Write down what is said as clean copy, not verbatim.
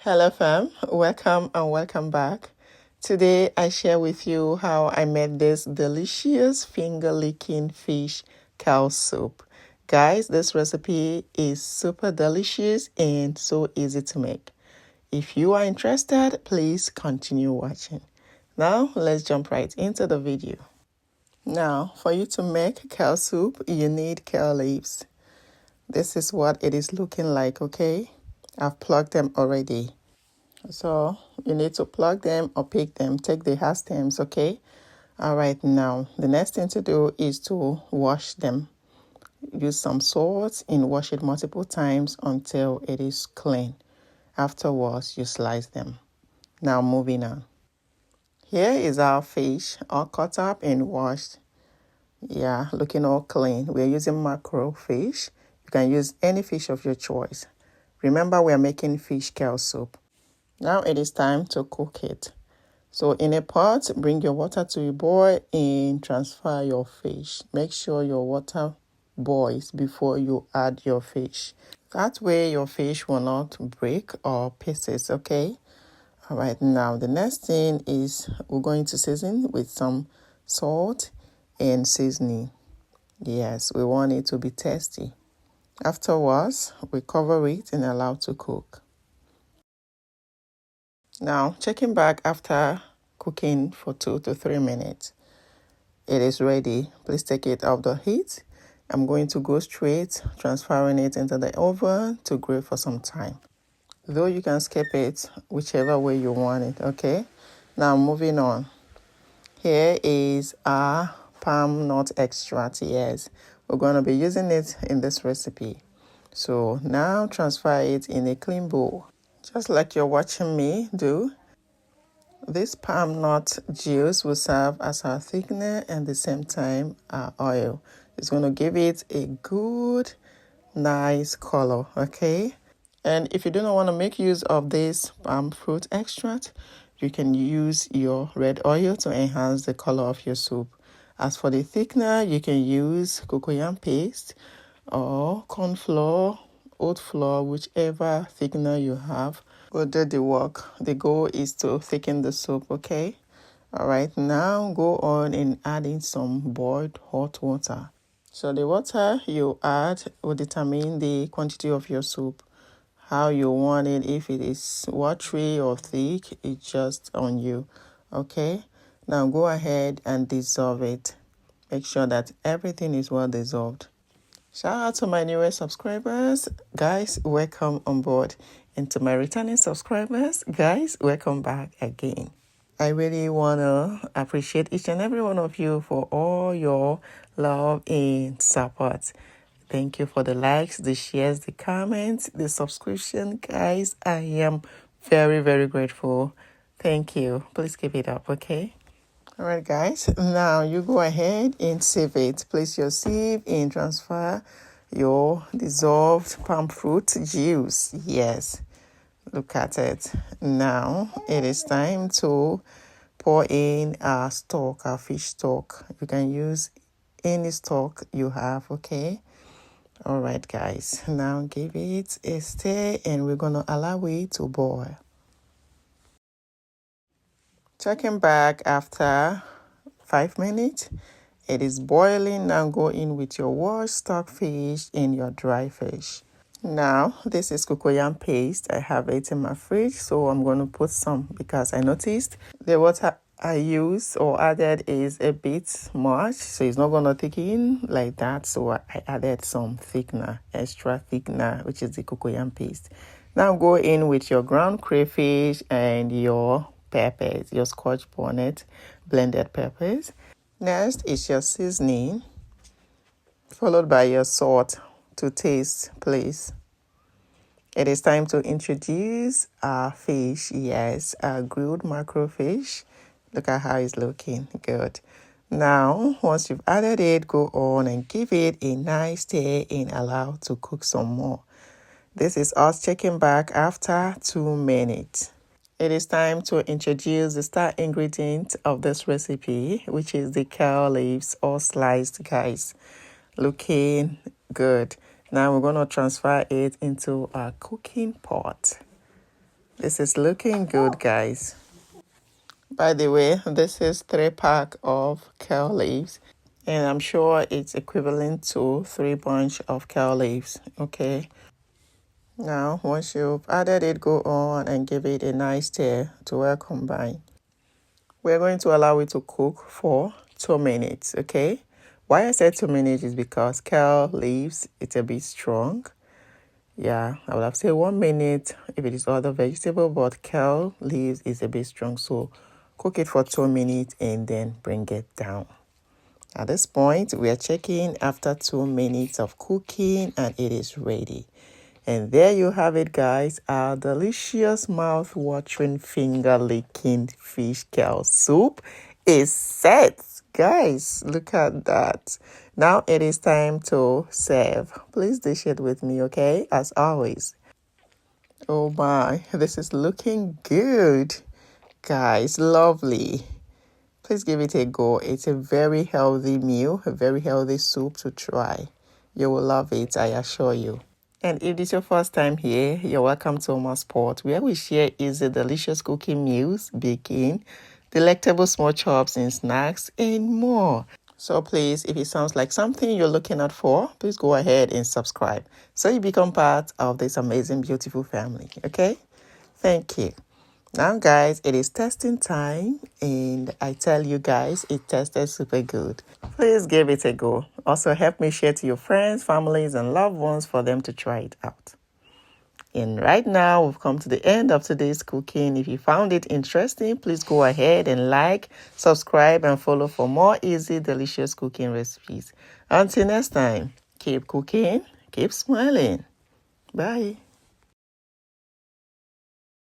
Hello fam, welcome and welcome back. Today I share with you how I made this delicious finger-licking fish kale soup. Guys, this recipe is super delicious and so easy to make. If you are interested, please continue watching. Now let's jump right into the video. Now, for you to make kale soup, you need kale leaves. This is what it is looking like, okay? I've plucked them already. So you need to plug them or pick them. Take the hard stems, okay? All right, now the next thing to do is to wash them. Use some salt and wash it multiple times until it is clean. Afterwards, you slice them. Now moving on. Here is our fish, all cut up and washed. Yeah, looking all clean. We're using mackerel fish. You can use any fish of your choice. Remember, we're making fish kale soup. Now it is time to cook it. So in a pot, bring your water to a boil and transfer your fish. Make sure your water boils before you add your fish. That way your fish will not break or pieces, okay? All right, now the next thing is we're going to season with some salt and seasoning. Yes, we want it to be tasty. Afterwards, we cover it and allow to cook. Now, checking back after cooking for 2 to 3 minutes. It is ready. Please take it off the heat. I'm going to go straight, transferring it into the oven to grill for some time. Though you can skip it whichever way you want it, okay? Now, moving on. Here is our palm nut extract. Yes, we're going to be using it in this recipe. So now transfer it in a clean bowl. Just like you're watching me do. This palm nut juice will serve as our thickener and at the same time our oil. It's going to give it a good, nice color, okay? And if you do not want to make use of this palm fruit extract, you can use your red oil to enhance the color of your soup. As for the thickener, you can use cocoyam paste or corn flour, oat flour, whichever thickener you have. Will do the work. The goal is to thicken the soup, okay? All right, now go on and add in some boiled hot water. So the water you add will determine the quantity of your soup, how you want it. If it is watery or thick, it's just on you, okay? Now go ahead and dissolve it. Make sure that everything is well dissolved. Shout out to my newest subscribers. Guys, welcome on board. And to my returning subscribers, guys, welcome back again. I really want to appreciate each and every one of you for all your love and support. Thank you for the likes, the shares, the comments, the subscription. Guys, I am very, very grateful. Thank you. Please keep it up, okay? All right, guys. Now you go ahead and save it. Place your sieve and transfer your dissolved palm fruit juice. Yes, look at it. Now it is time to pour in our stock, our fish stock. You can use any stock you have, okay? All right, guys. Now give it a stir and we're going to allow it to boil. Checking back after 5 minutes. It is boiling. Now go in with your washed stockfish and your dry fish. Now, this is cocoyam paste. I have it in my fridge, so I'm going to put some because I noticed the water I use or added is a bit much, so it's not going to thicken like that. So I added some thickener, extra thickener, which is the cocoyam paste. Now go in with your ground crayfish and your peppers, your scotch bonnet blended peppers. Next is your seasoning, followed by your salt to taste, please. It is time to introduce our fish. Yes, our grilled mackerel fish. Look at how it's looking. Good. Now, once you've added it, go on and give it a nice stir and allow to cook some more. This is us checking back after 2 minutes. It is time to introduce the star ingredient of this recipe, which is the kale leaves all sliced, guys. Looking good. Now we're going to transfer it into our cooking pot. This is looking good, guys. By the way, this is 3 pack of kale leaves, and I'm sure it's equivalent to 3 bunch of kale leaves. Okay. Now, once you've added it, go on and give it a nice stir to well combine. We're going to allow it to cook for 2 minutes, okay? Why I said 2 minutes is because kale leaves, it's a bit strong. Yeah, I would have said 1 minute if it is other vegetable, but kale leaves is a bit strong. So cook it for 2 minutes and then bring it down. At this point, we are checking after 2 minutes of cooking and it is ready. And there you have it, guys. Our delicious mouth-watering, finger-licking fish kale soup is set. Guys, look at that. Now it is time to serve. Please dish it with me, okay? As always. Oh my, this is looking good. Guys, lovely. Please give it a go. It's a very healthy meal, a very healthy soup to try. You will love it, I assure you. And if this is your first time here, you're welcome to Omaspot, where we share easy, delicious cooking meals, baking, delectable small chops and snacks, and more. So please, if it sounds like something you're looking out for, please go ahead and subscribe so you become part of this amazing, beautiful family. Okay? Thank you. Now, guys, it is testing time, and I tell you guys, it tasted super good. Please give it a go. Also, help me share to your friends, families, and loved ones for them to try it out. And right now, we've come to the end of today's cooking. If you found it interesting, please go ahead and like, subscribe, and follow for more easy, delicious cooking recipes. Until next time, keep cooking, keep smiling. Bye.